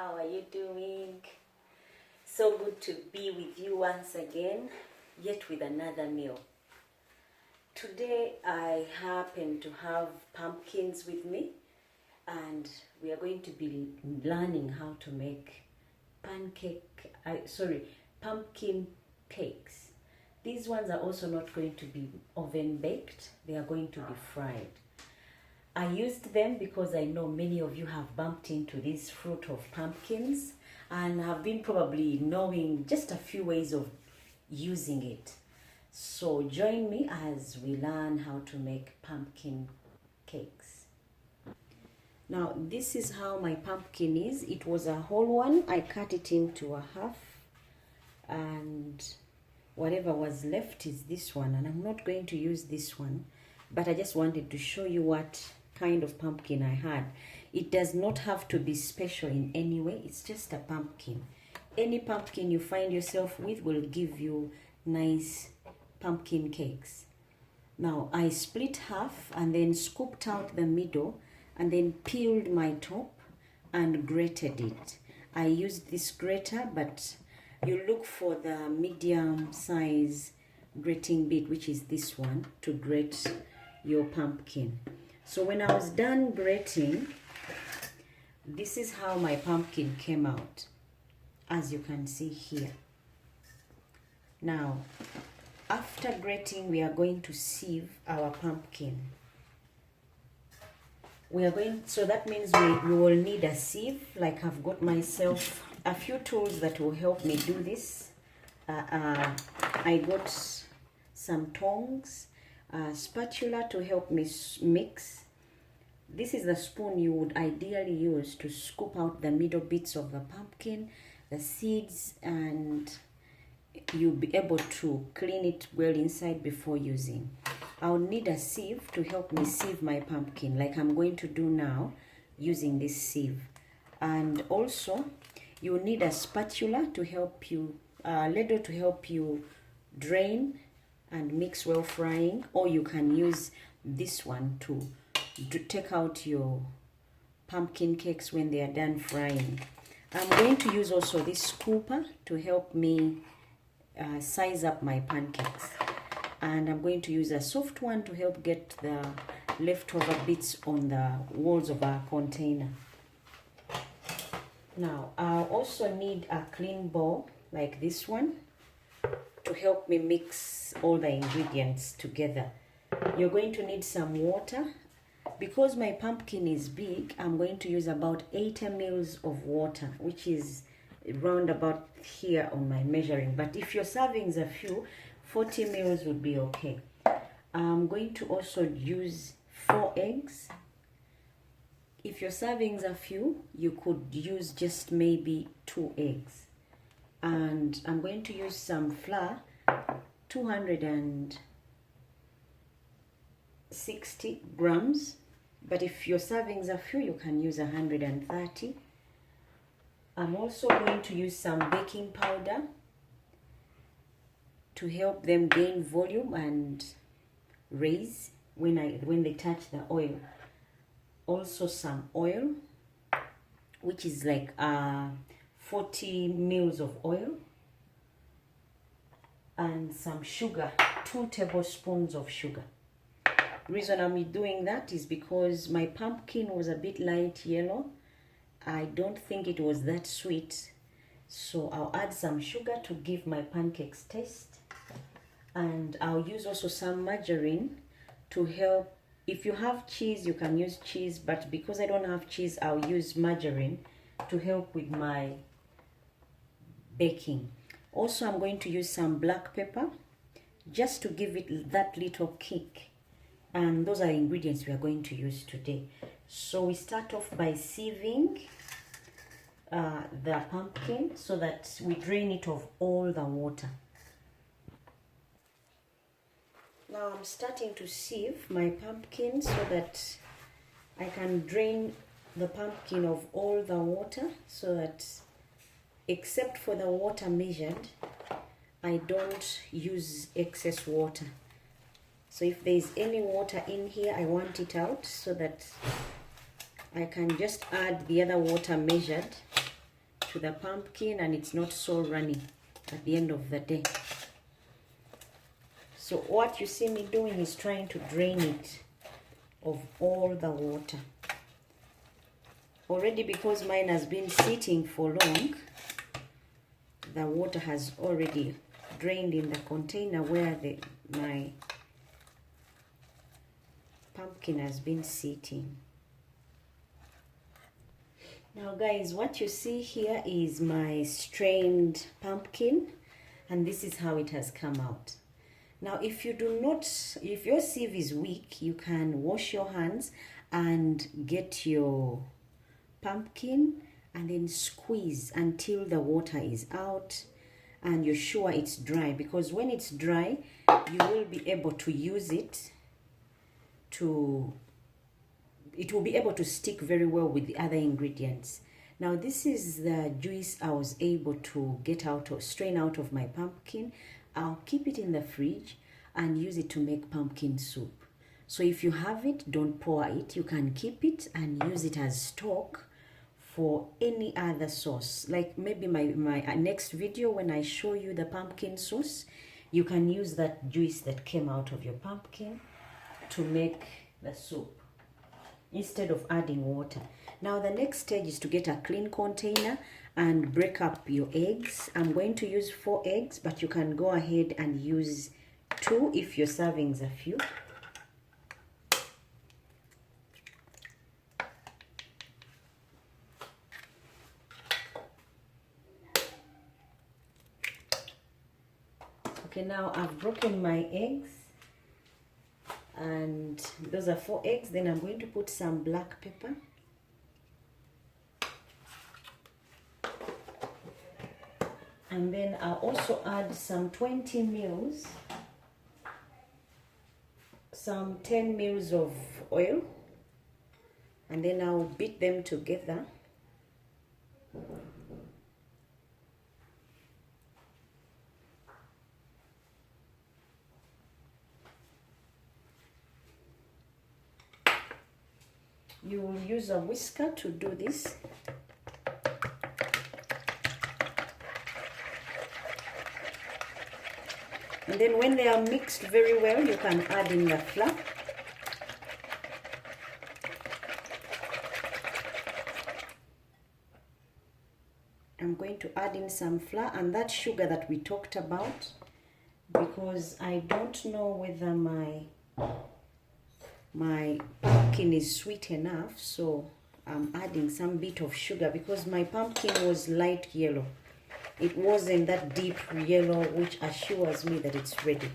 How are you doing? So good to be with you once again, yet with another meal. Today I happen to have pumpkins with me, and we are going to be learning how to make pumpkin cakes. These ones are also not going to be oven baked, they are going to be fried. I used them because I know many of you have bumped into this fruit of pumpkins and have been probably knowing just a few ways of using it. So join me as we learn how to make pumpkin cakes. Now this is how my pumpkin is. It was a whole one. I cut it into a half, and whatever was left is this one, and I'm not going to use this one, but I just wanted to show you what kind of pumpkin I had. It does not have to be special in any way. It's just a pumpkin. Any pumpkin you find yourself with will give you nice pumpkin cakes. Now I split half and then scooped out the middle and then peeled my top and grated it. I used this grater, but you look for the medium size grating bit, which is this one, to grate your pumpkin. So when I was done grating, this is how my pumpkin came out, as you can see here. Now, after grating, we are going to sieve our pumpkin. So that means we will need a sieve. Like I've got myself a few tools that will help me do this. I got some tongs, a spatula to help me mix. This is the spoon you would ideally use to scoop out the middle bits of the pumpkin, the seeds, and you'll be able to clean it well inside before using. I'll need a sieve to help me sieve my pumpkin, like I'm going to do now using this sieve. And also, you'll need a spatula to help you, a ladle to help you drain and mix well frying, or you can use this one to take out your pumpkin cakes when they are done frying. I'm going to use also this scooper to help me size up my pancakes, and I'm going to use a soft one to help get the leftover bits on the walls of our container. Now I'll also need a clean bowl like this one to help me mix all the ingredients together. You're going to need some water. Because my pumpkin is big, I'm going to use about 80 ml of water, which is round about here on my measuring. But if your servings are few, 40 ml would be okay. I'm going to also use 4 eggs. If your servings are few, you could use just maybe 2 eggs. And I'm going to use some flour, 260 grams. But if your servings are few, you can use 130. I'm also going to use some baking powder to help them gain volume and raise when they touch the oil. Also some oil, which is like 40 ml of oil, and some sugar, 2 tablespoons of sugar. Reason I'm doing that is because my pumpkin was a bit light yellow. I don't think it was that sweet, so I'll add some sugar to give my pancakes taste. And I'll use also some margarine to help. If you have cheese, you can use cheese, but because I don't have cheese, I'll use margarine to help with my baking. Also, I'm going to use some black pepper just to give it that little kick. And those are the ingredients we are going to use today. So we start off by sieving the pumpkin so that we drain it of all the water. Now I'm starting to sieve my pumpkin so that I can drain the pumpkin of all the water, so that except for the water measured, I don't use excess water. So if there is any water in here, I want it out so that I can just add the other water measured to the pumpkin and it's not so runny at the end of the day. So what you see me doing is trying to drain it of all the water. Already, because mine has been sitting for long, the water has already drained in the container where my pumpkin has been sitting. Now guys, what you see here is my strained pumpkin, and this is how it has come out. Now if your sieve is weak, you can wash your hands and get your pumpkin and then squeeze until the water is out and you're sure it's dry, because when it's dry you will be able to use it it will be able to stick very well with the other ingredients. Now this is the juice I was able to strain out of my pumpkin. I'll keep it in the fridge and use it to make pumpkin soup. So if you have it, don't pour it. You can keep it and use it as stock for any other sauce. Like maybe my next video when I show you the pumpkin sauce, you can use that juice that came out of your pumpkin to make the soup instead of adding water. Now the next stage is to get a clean container and break up your eggs. I'm going to use 4 eggs, but you can go ahead and use 2 if your servings are few. Okay, now I've broken my eggs, and those are 4 eggs. Then I'm going to put some black pepper, and then I'll also add some 20 mils, some 10 mils of oil, and then I'll beat them together. You will use a whisker to do this. And then when they are mixed very well, you can add in the flour. I'm going to add in some flour and that sugar that we talked about, because I don't know whether my pumpkin is sweet enough, so I'm adding some bit of sugar because my pumpkin was light yellow. It wasn't that deep yellow, which assures me that it's ready.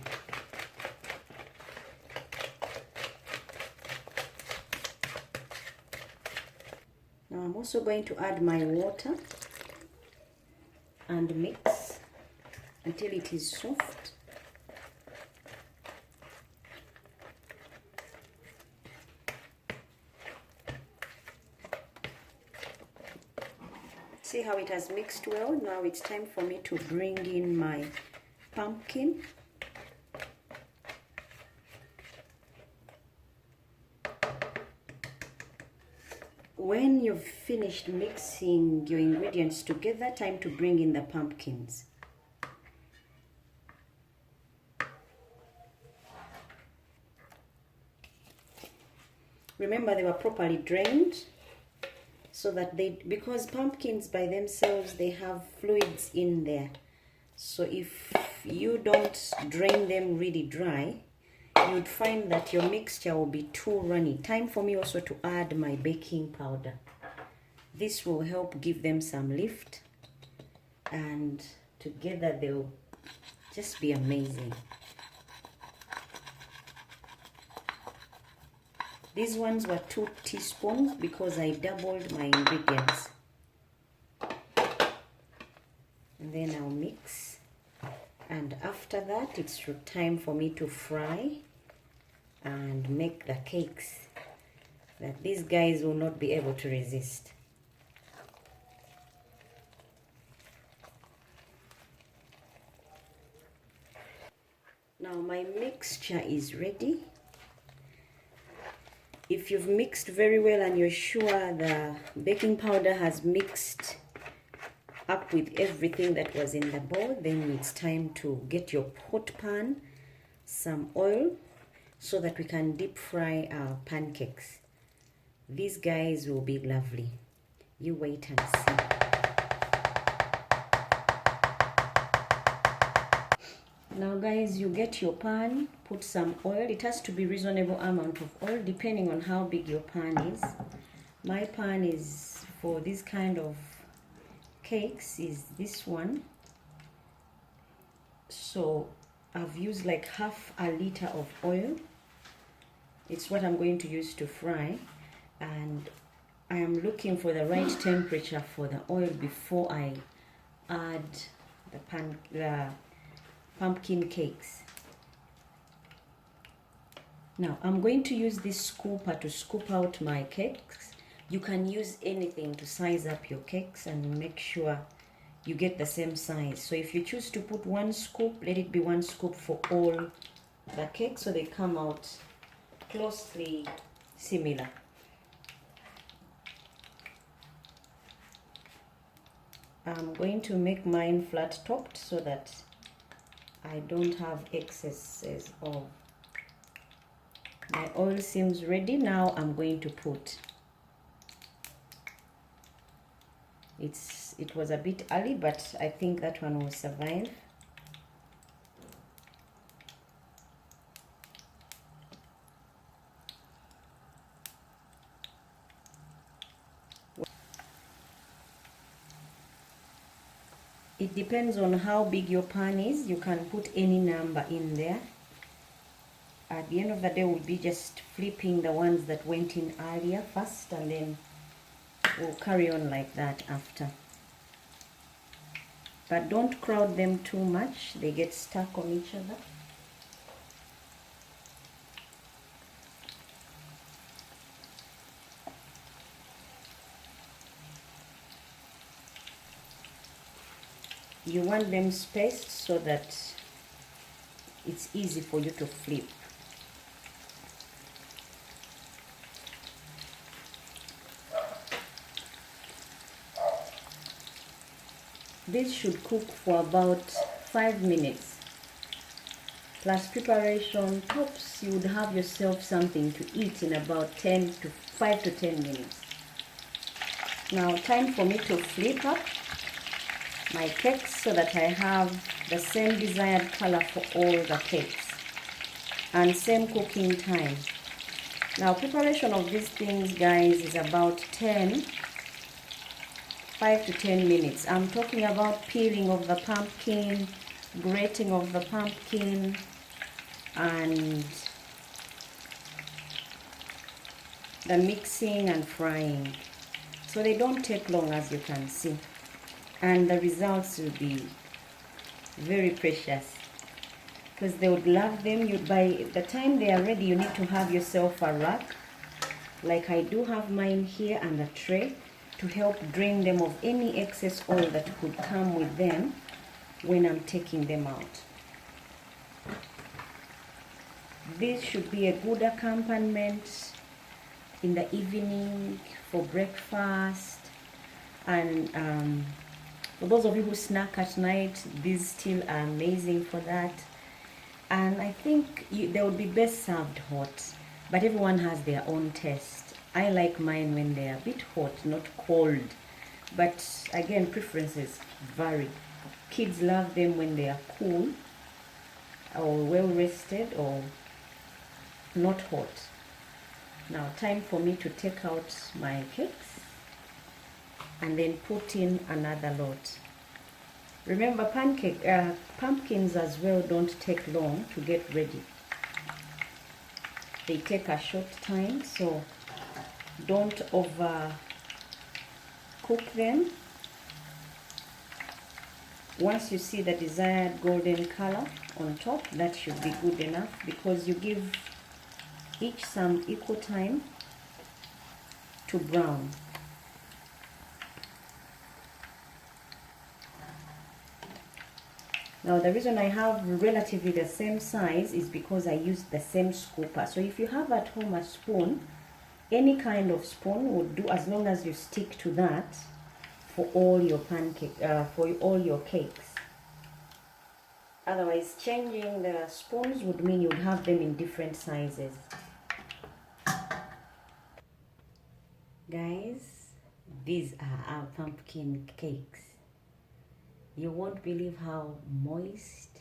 Now I'm also going to add my water and mix until it is soft. See how it has mixed well? Now it's time for me to bring in my pumpkin. When you've finished mixing your ingredients together, time to bring in the pumpkins. Remember, they were properly drained, so that because pumpkins by themselves, they have fluids in there. So if you don't drain them really dry, you'd find that your mixture will be too runny. Time for me also to add my baking powder. This will help give them some lift, and together they'll just be amazing. These ones were 2 teaspoons because I doubled my ingredients. And then I'll mix. And after that, it's time for me to fry and make the cakes that these guys will not be able to resist. Now my mixture is ready. If you've mixed very well and you're sure the baking powder has mixed up with everything that was in the bowl, then it's time to get your hot pan, some oil, so that we can deep fry our pancakes. These guys will be lovely. You wait and see. Now guys, you get your pan, put some oil. It has to be reasonable amount of oil depending on how big your pan is. My pan is for this kind of cakes is this one. So I've used like half a liter of oil. It's what I'm going to use to fry, and I am looking for the right temperature for the oil before I add the pumpkin cakes. Now I'm going to use this scooper to scoop out my cakes. You can use anything to size up your cakes and make sure you get the same size. So if you choose to put one scoop, let it be one scoop for all the cakes so they come out closely similar. I'm going to make mine flat topped so that I don't have excesses of. My oil seems ready. Now I'm going to put, it was a bit early, but I think that one will survive. It depends on how big your pan is. You can put any number in there. At the end of the day, we'll be just flipping the ones that went in earlier first, and then we'll carry on like that after. But don't crowd them too much. They get stuck on each other. You want them spaced so that it's easy for you to flip. This should cook for about 5 minutes. Plus preparation, tops, you would have yourself something to eat in about 5 to 10 minutes. Now time for me to flip up my cakes so that I have the same desired color for all the cakes and same cooking time. Now preparation of these things, guys, is about 5 to 10 minutes. I'm talking about peeling of the pumpkin, grating of the pumpkin, and the mixing and frying. So they don't take long, as you can see. And the results will be very precious because they would love them. By the time they are ready, you need to have yourself a rack, like I do have mine here, and a tray to help drain them of any excess oil that could come with them when I'm taking them out. This should be a good accompaniment in the evening for breakfast, and for those of you who snack at night, these still are amazing for that. And I think they would be best served hot, but everyone has their own taste. I like mine when they are a bit hot, not cold. But again, preferences vary. Kids love them when they are cool or well rested or not hot. Now time for me to take out my cakes and then put in another lot. Remember, pumpkins as well don't take long to get ready. They take a short time, so don't over cook them. Once you see the desired golden color on top, that should be good enough, because you give each some equal time to brown. Now the reason I have relatively the same size is because I used the same scooper. So if you have at home a spoon, any kind of spoon would do, as long as you stick to that for all your for all your cakes. Otherwise, changing the spoons would mean you'd have them in different sizes. Guys, these are our pumpkin cakes. You won't believe how moist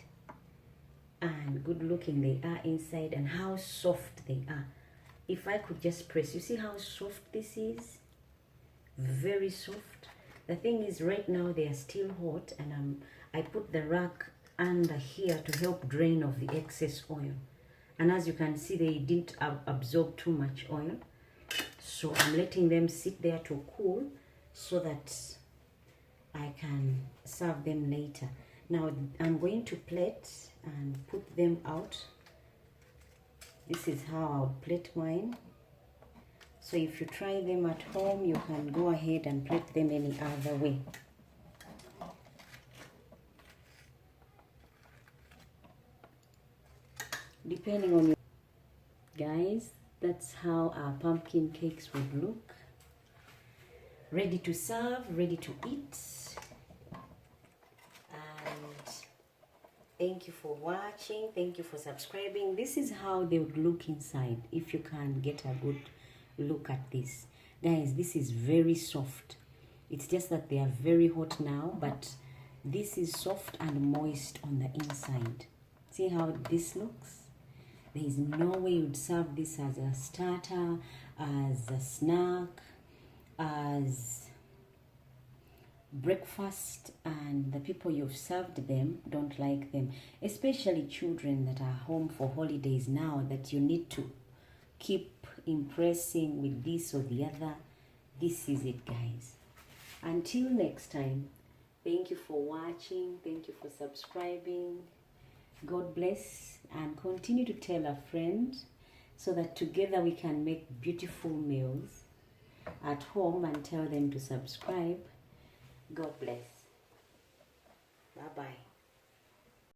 and good looking they are inside and how soft they are. If I could just press, you see how soft this is? Very soft. The thing is, right now they are still hot, and I put the rack under here to help drain off the excess oil. And as you can see, they didn't absorb too much oil. So I'm letting them sit there to cool so that I can serve them later. Now I'm going to plate and put them out. This is how I'll plate mine. So if you try them at home, you can go ahead and plate them any other way. Depending on you. Guys, that's how our pumpkin cakes would look. Ready to serve, ready to eat. And thank you for watching. Thank you for subscribing. This is how they would look inside if you can get a good look at this. Guys, this is very soft. It's just that they are very hot now, but this is soft and moist on the inside. See how this looks? There is no way you'd serve this as a starter, as a snack, as breakfast, and the people you've served them don't like them, especially children that are home for holidays now, that you need to keep impressing with this or the other. This is it, guys. Until next time, thank you for watching, thank you for subscribing. God bless, and continue to tell a friend so that together we can make beautiful meals at home, and tell them to subscribe. God bless. Bye-bye.